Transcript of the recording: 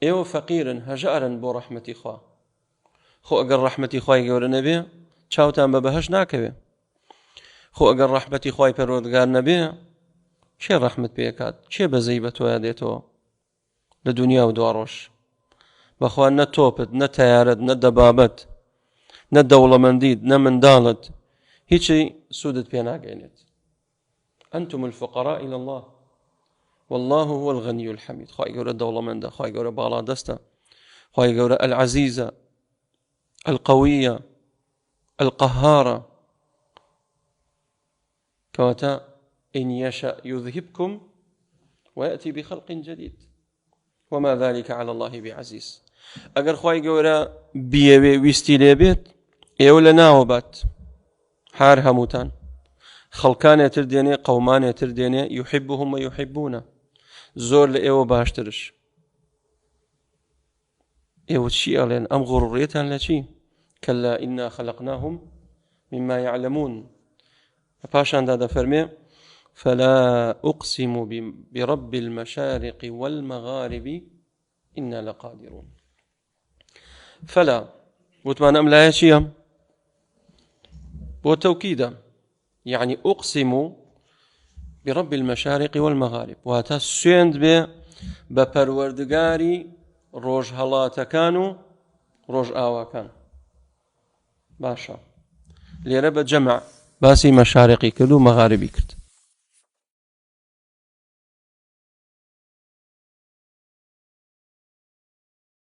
ئێوە فەقیرن هەژارن بۆ ڕەحمەتی خوا. خۆ ئەگەر ڕەحمەتی خوای گەورە نەبێ چاوتان بە بەهەشت ناکەوێ. خۆ ئەگەر ڕەحمەتی خوای پەروەردگار نەبێ چێ ڕەحمت پێکات؟ چێ بەزەی بە تۆیان دێتەوە لە دنیا و دوا ڕۆژ؟ بەخوا نە تۆپت، نە تەیارەت، نە دەبابەت، نە دەوڵەمەندیت، نە منداڵت، هیچی سوودت پێ ناگەێنێت. أنتم الفقراء إلى الله والله هو الغني الحميد. خواهي قولة دولة من ده، خواهي قولة بالا دسته، خواهي قولة العزيزة القوية القهارة. كواتا إن يشأ يذهبكم ويأتي بخلق جديد وما ذلك على الله بعزيز. أجر خواهي قولة بيوي ويستيلي بيت يولا ناوبات حار هموتان خلقان يترديني قومان يترديني يحبهم ويحبونه زور لإيوه باشترش إيوه الشيء لأن أم غروريتان لشي كلا إنا خلقناهم مما يعلمون. فاشان دادا فرمي فلا أقسم برب المشارق والمغارب إنا لقادرون. فلا وتمان أم لا يشيهم وتوكيدا يعني أقسم برب المشارق والمغارب وهذا سويند بپروردگاري روج هلاتا كانوا روج آوا كان باشا ليرى بجمع باسي مشارقي كدو مغاربي كرد.